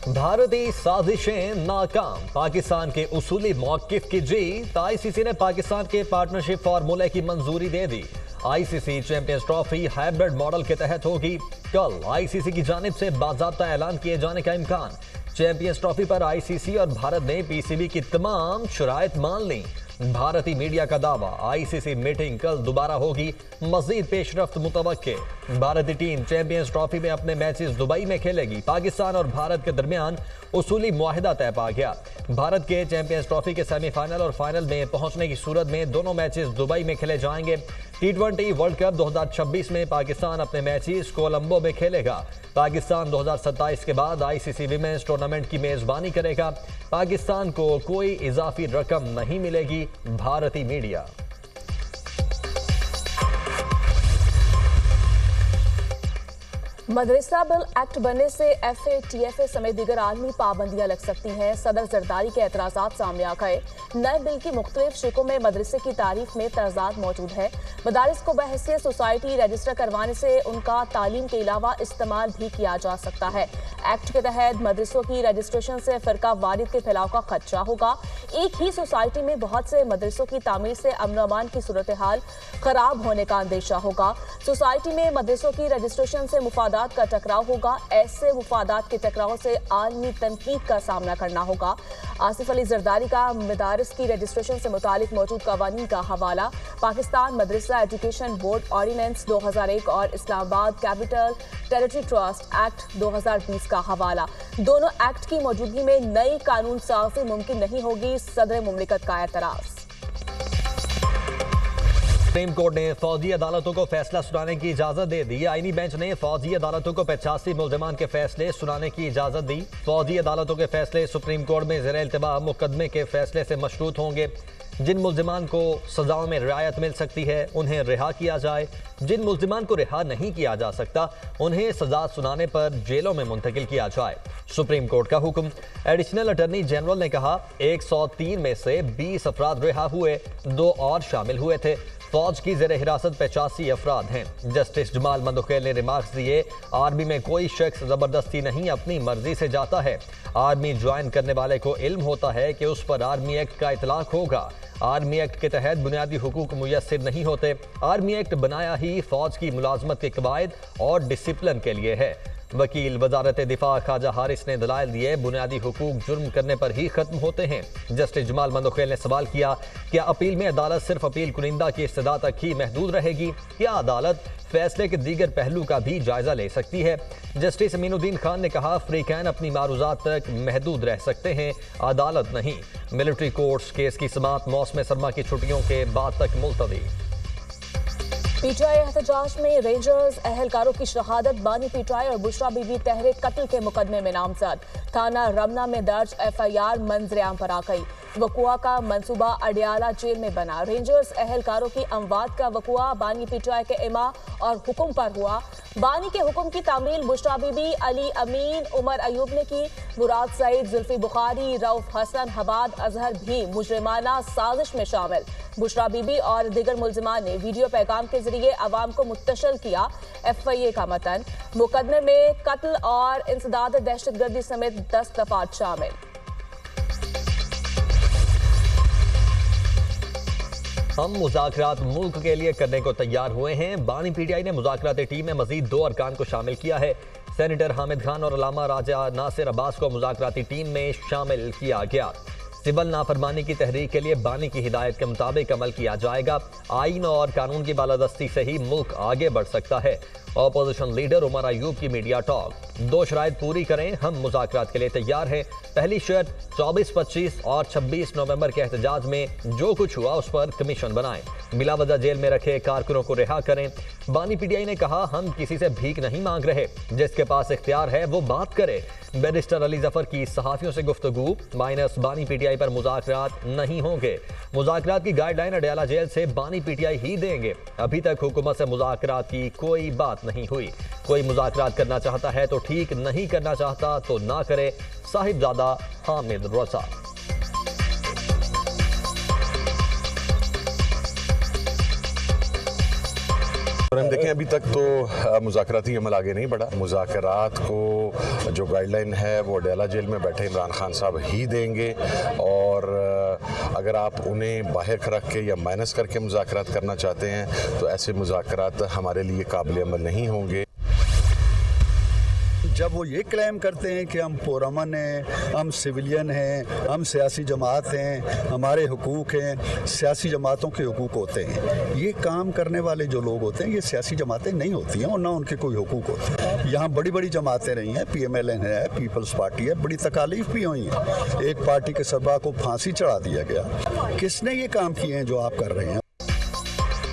भारतीय साजिशें नाकाम, पाकिस्तान के उसूली मौकिफ की जीत। आईसीसी ने पाकिस्तान के पार्टनरशिप फार्मूले की मंजूरी दे दी। ICC champions trophy hybrid model के तहत होगी। कल आईसीसी की जानिब से बाकायदा ऐलान किए जाने का इम्कान। चैंपियंस ट्रॉफी पर आईसीसी और भारत ने पीसीबी की तमाम शराइत मान ली। भारतीय मीडिया का दावा, आईसीसी मीटिंग कल दोबारा होगी, मजीद पेशरफ्त मुतवक्के। भारतीय टीम चैंपियंस ट्रॉफी में अपने मैचेस दुबई में खेलेगी। पाकिस्तान और भारत के दरमियान उसूली मुआहिदा तय पा गया। भारत के चैंपियंस ट्रॉफी के सेमीफाइनल और फाइनल में पहुंचने की सूरत में दोनों मैचेस दुबई में खेले जाएंगे। T20 वर्ल्ड कप 2026 में पाकिस्तान अपने मैचेस कोलंबो में खेलेगा। पाकिस्तान 2027 के बाद आईसीसी विमेंस टूर्नामेंट की मेजबानी करेगा। पाकिस्तान को कोई इजाफी रकम नहीं मिलेगी। भारतीय मीडिया। मदरसा बिल एक्ट बनने से FATFA समेत दीगर आलमी पाबंदियां लग सकती हैं। सदर जरदारी के एतराज़ात सामने आ गए। नए बिल की मुख्तलिफ शिकों में मदरसे की तारीफ में तजाद मौजूद है। मदारिस को बहैसियत सोसाइटी रजिस्टर करवाने से उनका तालीम के अलावा इस्तेमाल भी किया जा सकता है। एक्ट के तहत मदरसों की रजिस्ट्रेशन से फ़िरका वारिद के फैलाव का खदशा होगा। एक ही सोसाइटी में बहुत से मदरसों की तामीर से अमन अमान की सूरत हाल खराब होने का अंदेशा होगा। सोसाइटी में मदरसों की रजिस्ट्रेशन से मुफादात का टकराव होगा। ऐसे मुफादात के टकराव से आलमी तनकीद का सामना करना होगा। आसिफ अली जरदारी का मदारिस की रजिस्ट्रेशन से मुतालिक मौजूद कवानीन का हवाला, पाकिस्तान मदरसा एजुकेशन बोर्ड ऑर्डिनेंस 2001 और Islamabad capital territory trust act 2020 का हवाला। दोनों एक्ट की मौजूदगी में नई कानून साजी मुमकिन नहीं होगी। सदर मुमलिकत का एतराज़। सुप्रीम कोर्ट ने फौजी अदालतों को फैसला सुनाने की इजाजत दे दी। आईनी बेंच ने फौजी अदालतों को 85 मुल्जिमान के फैसले सुनाने की इजाजत दी। फौजी अदालतों के फैसले सुप्रीम कोर्ट में ज़ेर इल्तिबा मुकदमे के फैसले से मशरूत होंगे। जिन मुल्जिमान को सजाओं में रियायत मिल सकती है उन्हें रिहा किया जाए। जिन मुल्जिमान को रिहा नहीं किया जा सकता उन्हें सजा सुनाने पर जेलों में मुंतकिल किया जाए। सुप्रीम कोर्ट का हुक्म। एडिशनल अटॉर्नी जनरल ने कहा, 103 में से 20 अफराद रिहा हुए, 2 और शामिल हुए थे। फौज की जेर हिरासत 85 अफराद हैं। जस्टिस जमाल मंदोखेल ने रिमार्क्स दिए, आर्मी में कोई शख्स जबरदस्ती नहीं अपनी मर्जी से जाता है। आर्मी ज्वाइन करने वाले को इल्म होता है कि उस पर आर्मी एक्ट का इतलाक होगा। आर्मी एक्ट के तहत बुनियादी हुकूक मुयस्सर नहीं होते। आर्मी एक्ट बनाया ही फौज की मुलाजमत के कवायद और डिसिप्लिन के लिए है। वकील वजारत दिफा ख्वाजा हारिस ने दलाइल दिए, बुनियादी हुकूक जुर्म करने पर ही खत्म होते हैं। जस्टिस जमाल मंदोखेल ने सवाल किया, क्या अपील में अदालत सिर्फ अपील कुनिंदा की इस्तदा तक ही महदूद रहेगी? क्या अदालत फैसले के दीगर पहलू का भी जायजा ले सकती है? जस्टिस अमीनुद्दीन खान ने कहा, फ्रीकैन अपनी मारूजात तक महदूद रह सकते हैं, अदालत नहीं। मिलिट्री कोर्ट्स केस की समाअत मौसम सरमा की छुट्टियों के बाद तक मुलतवी। पीटीआई एहतजाज में रेंजर्स एहलकारों की शहादत, बानी पीटीआई और बुशरा बीबी तहरीक कत्ल के मुकदमे में नामजद। थाना रमना में दर्ज FIR मंजरेआम पर आ गई। वकुआ का मंसूबा अडियाला जेल में बना। रेंजर्स एहलकारों की अमवात का वकुआ बानी पीटीआई के इमा और हुक्म पर हुआ। बानी के हुक्म की तामील बुशरा बीबी, अली अमीन, उमर अयूब ने की। मुराद सईद, जुल्फी बुखारी, रऊफ हसन, हबाद अजहर भी मुजरिमाना साजिश में शामिल। बुशरा बीबी और दीगर मुल्जिमान ने वीडियो पैगाम के जरिए अवाम को मुत्तशल किया। FIA का मतन, मुकदमे में कत्ल और इंसदाद दहशतगर्दी समेत 10 दफात शामिल। हम मुज़ाकरात मुल्क के लिए करने को तैयार हुए हैं। बानी पीटीआई ने मुज़ाकराती टीम में मजीद 2 अरकान को शामिल किया है। सेनेटर हामिद खान और अलामा राजा नासिर अब्बास को मुज़ाकराती टीम में शामिल किया गया। सिविल नाफरमानी की तहरीक के लिए बानी की हिदायत के मुताबिक अमल किया जाएगा। आइन और कानून की बालादस्ती से ही मुल्क आगे बढ़ सकता है। ऑपोजिशन लीडर उमर अयूब की मीडिया टॉक, 2 शराइत पूरी करें, हम मुज़ाकरात के लिए तैयार हैं। पहली शर्त 24, 25 और 26 नवंबर के एहतजाज में जो कुछ हुआ उस पर कमीशन बनाएं। बिलावजह जेल में रखे कारकुनों को रिहा करें। बानी पीटीआई ने कहा, हम किसी से भीख नहीं मांग रहे, जिसके पास इख्तियार है वो बात करे। बैरिस्टर अली जफर की सहाफियों से गुफ्तगू, माइनस बानी पीटीआई पर मुज़ाकरात नहीं होंगे। मुज़ाकरात की गाइडलाइन अडियाला जेल से बानी पीटीआई ही देंगे। अभी तक हुकूमत से मुज़ाकरात की कोई बात नहीं हुई। कोई मुज़ाकरात करना चाहता है तो ठीक, नहीं करना चाहता तो ना करे। साहिबजादा हामिद रजा। और हम देखें अभी तक तो मुज़ाकराती अमल आगे नहीं बढ़ा। मुज़ाकरात को जो गाइडलाइन है वो अडयाला जेल में बैठे इमरान खान साहब ही देंगे, और अगर आप उन्हें बाहर रख के या माइनस करके मुज़ाकरात करना चाहते हैं तो ऐसे मुज़ाकरात हमारे लिए काबिल अमल नहीं होंगे। जब वो ये क्लेम करते हैं कि हम पुरअमन हैं, हम सिविलियन हैं, हम सियासी जमात हैं, हमारे हुकूक हैं, सियासी जमातों के हुकूक होते हैं। ये काम करने वाले जो लोग होते हैं ये सियासी जमातें नहीं होती हैं और ना उनके कोई हुकूक होते हैं। यहाँ बड़ी बड़ी जमातें रही हैं, PMLN है, पीपल्स पार्टी है, बड़ी तकालीफ भी हुई हैं। एक पार्टी के सरबराह को फांसी चढ़ा दिया गया। किसने ये काम किए हैं जो आप कर रहे हैं?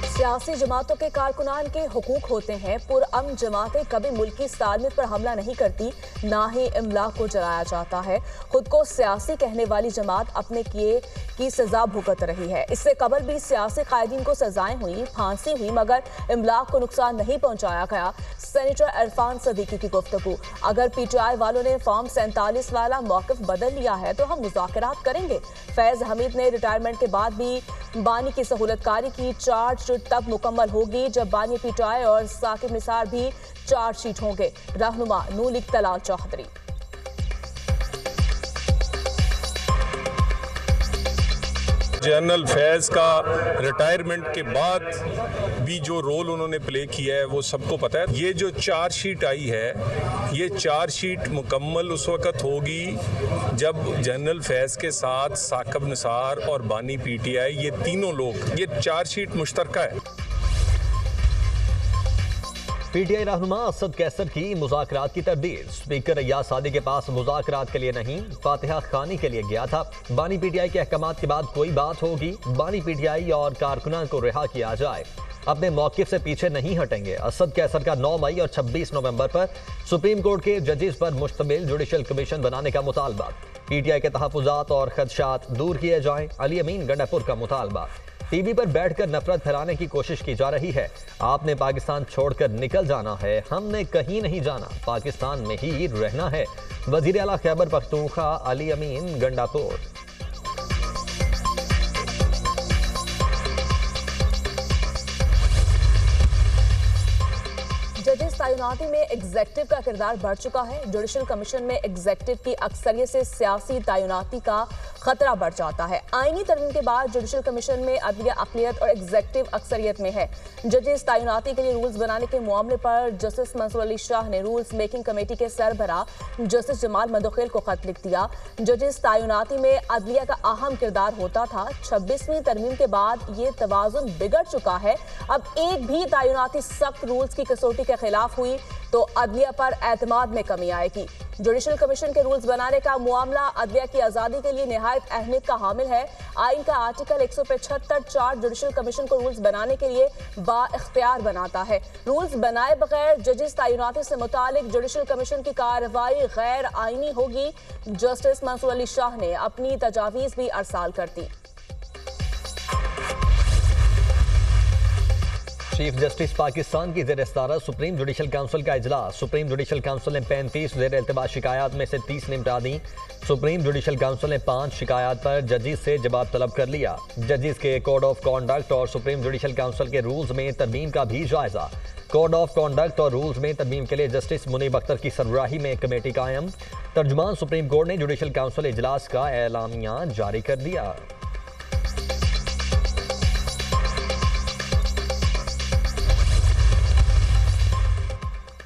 सियासी जमातों के कारकुनान के हुकूक होते हैं। पुरअमन जमातें कभी मुल्की सालमियत पर हमला नहीं करती, ना ही इमला को जलाया जाता है। खुद को सियासी कहने वाली जमात अपने किए की सजा भुगत रही है। इससे कबल भी सियासी कायदीन को सजाएं हुई, फांसी हुई, मगर इमला को नुकसान नहीं पहुंचाया गया। सेनेटर इरफान सदीकी की गुफ्तगू। अगर PTI वालों ने फॉर्म 47 वाला मौक़िफ़ बदल लिया है तो हम मुज़ाकरात करेंगे। फैज़ हमीद ने रिटायरमेंट के बाद भी बानी की सहूलतकारी की चार्जशीट तब मुकम्मल होगी जब बानी PTI और साकिब निसार भी चार्जशीट होंगे। रहनुमा नून लीग तलाल चौधरी। जनरल फैज़ का रिटायरमेंट के बाद भी जो रोल उन्होंने प्ले किया है वो सबको पता है। ये जो चार्जशीट आई है, ये चार्जशीट मुकम्मल उस वक़्त होगी जब जनरल फैज़ के साथ साकिब निसार और बानी PTI ये तीनों लोग, ये चार्जशीट मुश्तरका है। PTI रहनुमा असद कैसर की मुज़ाकरात की तरदीद। स्पीकर अय्याज सादी के पास मुज़ाकरात के लिए नहीं, फातिहा खानी के लिए गया था। बानी PTI के अहकामात के बाद कोई बात होगी, बानी PTI और कारकुनान को रिहा किया जाए। अपने मौक़िफ़ से पीछे नहीं हटेंगे। असद कैसर का 9 मई और 26 नवंबर पर सुप्रीम कोर्ट के जजेस पर मुश्तमिल जुडिशल कमीशन बनाने का मुतालबा। PTI के तहफ़्फ़ुज़ात और खदशात दूर किए जाएं। अली अमीन गंडापुर का मुतालबा। टीवी पर बैठकर नफरत फैलाने की कोशिश की जा रही है। आपने पाकिस्तान छोड़कर निकल जाना है, हमने कहीं नहीं जाना, पाकिस्तान में ही रहना है। वज़ीर आला खैबर पख्तूनख्वा अली अमीन गंडापुर। जजेस तैनाती में एग्जेक्टिव का किरदार बढ़ चुका है। जुडिशल कमीशन में एग्जेक्टिव की अक्सरियत से सियासी तैनाती का खतरा बढ़ जाता है। आईनी तरमीम के बाद जुडिशल कमीशन में अदलिया अक़लियत और एग्जेक्टिव अक्सरियत में है। जजेस तैनाती के लिए रूल्स बनाने के मामले पर जस्टिस मंसूर अली शाह ने रूल्स मेकिंग कमेटी के सरबराह जस्टिस जमाल मंदोखेल को खत लिख दिया। जजेस तैनाती में अदलिया का अहम किरदार होता था। 26वीं तरमीम के बाद ये तवाज़ुन बिगड़ चुका है। अब एक भी तैनाती सख्त रूल्स की कसौटी के खिलाफ हुई तो अदलिया पर एतमाद में कमी आएगी। जुडिशल कमीशन के रूल्स बनाने का मामला अदलिया की आज़ादी के लिए निहायत अहमियत का हामिल है। आइन का आर्टिकल 175(4) जुडिशल कमीशन को रूल्स बनाने के लिए बाइख्तियार बनाता है। रूल्स बनाए बगैर जजेस तैनाती से मुतालिक जुडिशल कमीशन की कार्रवाई गैर आइनी होगी। जस्टिस मंसूर अली शाह ने अपनी तजावीज़ भी अरसाल कर दी। चीफ जस्टिस पाकिस्तान की ज़ेर इस्तारा सुप्रीम जुडिशल काउंसिल का इजलास। सुप्रीम जुडिशल काउंसिल ने 35 ज़ेर इल्तिबा शिकायत में से 30 निपटा दी। सुप्रीम जुडिशल काउंसिल ने 5 शिकायत पर जजेस से जवाब तलब कर लिया। जजेस के कोड ऑफ कॉन्डक्ट और सुप्रीम जुडिशल काउंसिल के रूल्स में तरमीम का भी जायजा। कोड ऑफ कॉन्डक्ट और रूल्स में तरमीम के लिए जस्टिस मुनीब अख्तर की सरबराही में कमेटी कायम। तर्जुमान सुप्रीम कोर्ट ने जुडिशल काउंसिल इजलास का एलामिया जारी कर दिया।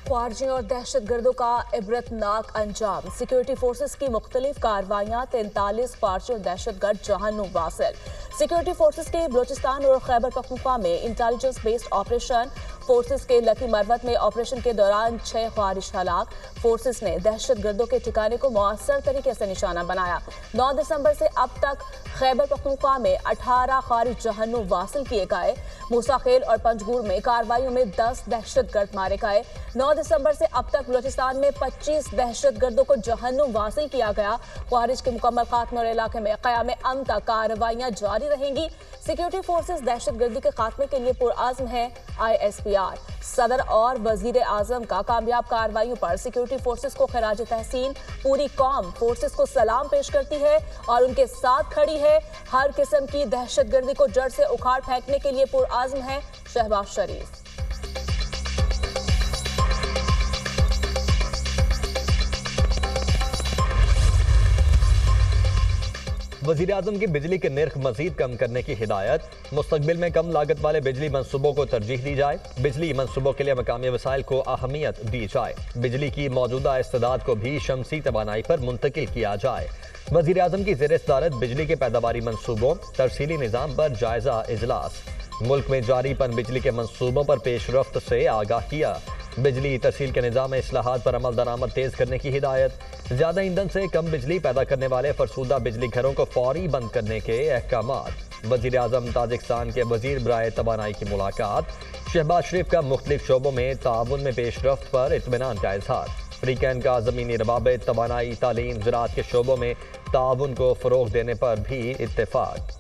ख्वारजियों और दहशतगर्दों का इबरतनाक अंजाम। सिक्योरिटी फोर्सेस की मुख्तलिफ कार्रवाइयाँ, 43 ख्वारजी और दहशतगर्द जहन्नुम वासिल। सिक्योरिटी फोर्सेस के बलोचिस्तान और खैबर पख्तूनख्वा में इंटेलिजेंस बेस्ड ऑपरेशन। फोर्सेस के लकी मरवत में ऑपरेशन के दौरान 6 ख्वारिज हलाक। फोर्सेस ने दहशतगर्दों के ठिकाने को मौसर तरीके से निशाना बनाया। 9 दिसंबर से अब तक खैबर पख्तूनख्वा में 18 ख्वारिज जहन्नुम वासिल किए गए। मूसाखेल और पंजगुर में कार्रवाइयों में 10 दहशतगर्द मारे गए। 9 दिसंबर से अब तक बलोचिस्तान में 25 दहशतगर्दों को जहन्नुम वासिल किया गया। ख्वारिज के मुकम्मल खात्मे और इलाके में क़याम अमन तक कार्रवाइयाँ जारी रहेंगी। सिक्योरिटी फोर्सेस दहशतगर्दी के खात्मे के लिए पुरआज़्म है। ISPR सदर और वजीर आजम का कामयाब कार्रवाइयों पर सिक्योरिटी फोर्सेस को खराज तहसीन। पूरी कौम फोर्सेस को सलाम पेश करती है और उनके साथ खड़ी है। हर किस्म की दहशतगर्दी को जड़ से उखाड़ फेंकने के लिए पुरआज़्म है शहबाज शरीफ। वज़ीर आज़म की बिजली के निर्ख मजीद कम करने की हिदायत। मुस्तकबिल में कम लागत वाले बिजली मंसूबों को तरजीह दी जाए। बिजली मंसूबों के लिए मकामी वसाइल को अहमियत दी जाए। बिजली की मौजूदा इस्तेदाद को भी शमसी तवानाई पर मुंतकिल किया जाए। वज़ीर आज़म की ज़ेर सदारत बिजली के पैदावारी मंसूबों तरसीली निज़ाम पर जायजा इजलास। मुल्क में जारी पन बिजली के मंसूबों पर पेशरफ्त से आगाह किया। बिजली तरसील के निज़ाम में इस्लाहात पर अमल दरामद तेज़ करने की हिदायत। ज़्यादा ईंधन से कम बिजली पैदा करने वाले फरसूदा बिजली घरों को फौरी बंद करने के अहकामात। वज़ीर आज़म ताजिकिस्तान के वज़ीर बराए तवानाई की मुलाकात। शहबाज शरीफ का मुख्तलिफ शोबों में ताउन में पेशरफ्त पर इत्मीनान का इजहार। फ्रीकैन का ज़मीनी रवाबित, तवानाई, तालीम, ज़राअत के शोबों में ताउन को फ़रोग़ देने पर भी इत्तेफाक।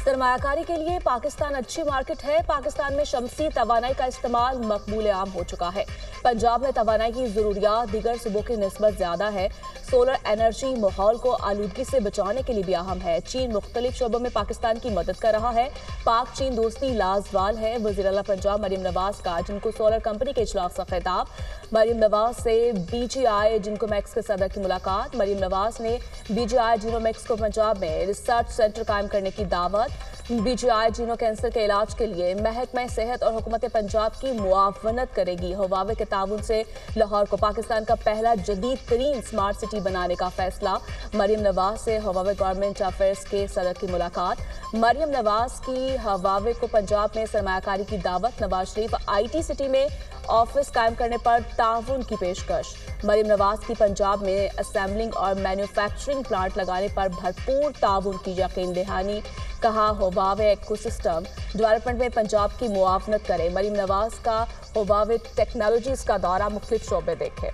सरमायाकारी के लिए पाकिस्तान अच्छी मार्केट है। पाकिस्तान में शमसी तवानाई का इस्तेमाल मकबूल आम हो चुका है। पंजाब में तवानाई की ज़रूरियात दीगर सूबों की निस्बत ज़्यादा है। सोलर एनर्जी माहौल को आलूदगी से बचाने के लिए भी अहम है। चीन मुख्तलिफ शोबों में पाकिस्तान की मदद कर रहा है। पाक चीन दोस्ती लाजवाल है। वज़ीर आला पंजाब मरियम नवाज का जिनको सोलर कंपनी के इजलास का खिताब। मरियम नवाज से BGI जिनकोमैक्स के सदर की मुलाकात। मरियम नवाज ने BGI जिनोमैक्स को पंजाब में रिसर्च सेंटर कायम करने की दावत। BGI जीनो कैंसर के इलाज के लिए महकमा सेहत और हुकूमत पंजाब की मुआवनत करेगी। हुवावे के ताउन से लाहौर को पाकिस्तान का पहला जदीद तरीन स्मार्ट सिटी बनाने का फैसला। मरियम नवाज से हुवावे गवर्नमेंट अफेयर्स के सदर की मुलाकात। मरियम नवाज की हुवावे को पंजाब में सरमायाकारी की दावत। नवाज शरीफ IT सिटी में ऑफिस कायम करने पर ताउन की पेशकश। मरियम नवाज की पंजाब में असेंबलिंग और मैन्युफैक्चरिंग प्लांट लगाने पर भरपूर ताउन की यकीन दहानी। कहा हुवावे इकोसिस्टम डेवलपमेंट में पंजाब की मुआवनत करे। मरियम नवाज का हुवावे टेक्नोलॉजीज का दौरा, मुख्तलिफ शोबे देखे।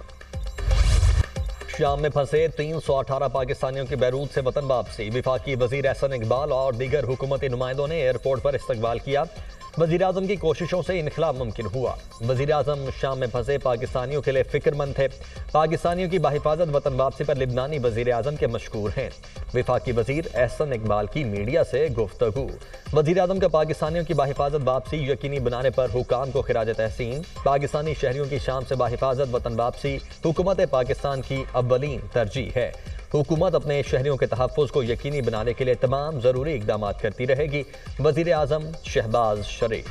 शाम में फंसे 318 पाकिस्तानियों की बैरूत से वतन वापसी। वफाकी वजीर एहसन इकबाल और दीगर हुकूमती नुमाइंदों ने एयरपोर्ट पर इस्तकबाल किया। वज़ीर आज़म की कोशिशों से इनखला मुमकिन हुआ। वज़ीर आज़म शाम में फंसे पाकिस्तानियों के लिए फिक्रमंद थे। पाकिस्तानियों की बाहिफाजत वतन वापसी पर लिबनानी वज़ीर आज़म के मशकूर हैं। वफाकी वज़ीर एहसन इकबाल की मीडिया से गुफ्तगू। वज़ीर आज़म का पाकिस्तानियों की बाहिफाजत वापसी यकीनी बनाने पर हुकाम को खिराज तहसीन। पाकिस्तानी शहरियों की शाम से बाहिफाजत वतन वापसी हुकूमत पाकिस्तान की अव्वलीन तरजीह है। हुकूमत अपने शहरियों के तहफ़्फ़ुज़ को यकीनी बनाने के लिए तमाम ज़रूरी इक़दाम करती रहेगी। वज़ीर आज़म शहबाज शरीफ।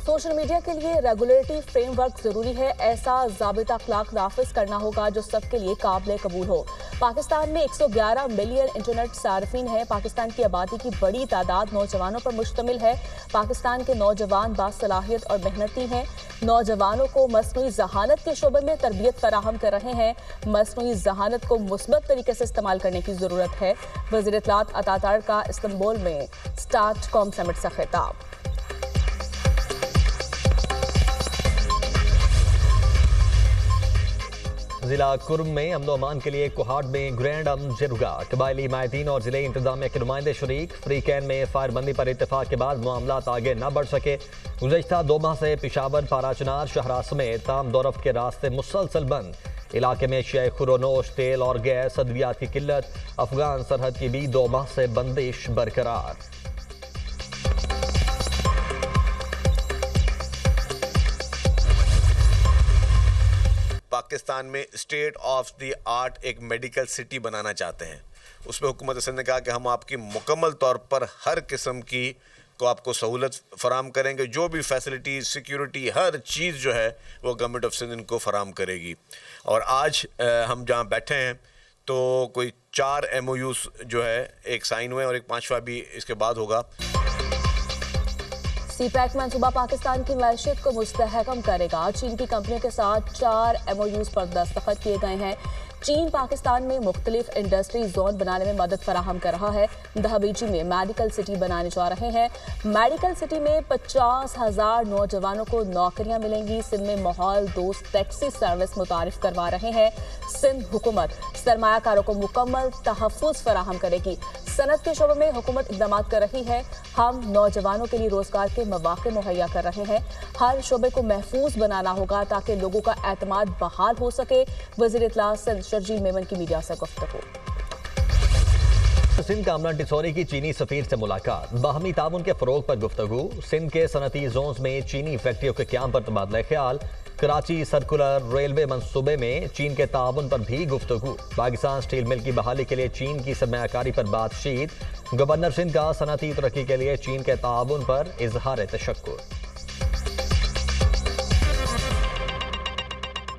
सोशल मीडिया के लिए रेगुलेटरी फ्रेमवर्क जरूरी है। ऐसा ज़ाबिता अखलाक नाफिज करना होगा जो सबके लिए काबिल कबूल हो। पाकिस्तान में 111 मिलियन इंटरनेट सार्फिन है। पाकिस्तान की आबादी की बड़ी तादाद नौजवानों पर मुश्तमिल है। पाकिस्तान के नौजवान बासलाहियत और मेहनती हैं। नौजवानों को मस्नूई जहानत के शोबे में तरबियत फराहम कर रहे हैं। मस्नूई जहानत को मुस्बत तरीके से इस्तेमाल करने की ज़रूरत है। वज़ीर इत्तलात अतातार का इस्तांबुल में स्टार्टकॉम समिट से खिताब। जिला कुर्म में अमन अमान के लिए कोहाट में ग्रैंड अमजरुगा। कबायली माहितीन और जिले इंतजामिया के नुमाइंदे शरीक। फ्रीकैन में फायरबंदी पर इत्तेफाक के बाद मामला आगे न बढ़ सके। गुज़श्ता 2 माह से पिशावर, पाराचनार, शाहरा समेत ताम दौरफ के रास्ते मुसलसल बंद। इलाके में शय खुरोनोश, तेल और गैस, अद्वियात की किल्लत। अफगान सरहद की भी 2 माह से बंदिश बरकरार। पाकिस्तान में स्टेट ऑफ द आर्ट एक मेडिकल सिटी बनाना चाहते हैं। उसमें हुकूमत सिंध ने कहा कि हम आपकी मुकम्मल तौर पर हर किस्म की को आपको सहूलत फराम करेंगे। जो भी फैसिलिटी, सिक्योरिटी, हर चीज़ जो है वो गवर्नमेंट ऑफ सिंध इनको फराम करेगी। और आज हम जहाँ बैठे हैं तो कोई 4 MOUs जो है, एक साइन हुए और एक 5वां भी इसके बाद होगा। CPEC मंसूबा पाकिस्तान की मैशियत को मुस्तहकम करेगा। चीन की कंपनियों के साथ 4 MOUs पर दस्तखत किए गए हैं। चीन पाकिस्तान में मुख्तलिफ इंडस्ट्री जोन बनाने में मदद फराहम कर रहा है। दहबीजी में मेडिकल सिटी बनाने जा रहे हैं। मेडिकल सिटी में 50,000 नौजवानों को नौकरियां मिलेंगी। सिंध में माहौल दोस्त टैक्सी सर्विस मुतारिफ करवा रहे हैं। सिंध हुकूमत सरमायाकारों को मुकम्मल तहफ़्फ़ुज़ फराहम करेगी। सनत के शोबे में हुकूमत इक़दाम कर रही है। हम नौजवानों के लिए रोजगार के मौक़े मुहैया कर रहे हैं। हर शोबे को महफूज बनाना होगा ताकि लोगों का एतमाद बहाल हो सके। वज़ीर इत्तलात सिंध शर्जील मेमन की मीडिया से गुफ्तगू। सिंध कामना टिसौरी की चीनी सफीर से मुलाकात, बाहमी ताउन के फरोग पर गुफ्तगू, सिंध के सनती जोन्स में चीनी फैक्ट्रियों के क्याम पर तबादला ख्याल, कराची सर्कुलर रेलवे मंसूबे में चीन के ताउन पर भी गुफ्तगू, पाकिस्तान स्टील मिल की बहाली के लिए चीन की सरमायाकारी पर बातचीत, गवर्नर सिंध का सनती तरक्की के लिए चीन के ताउन पर इजहार तशक्कुर।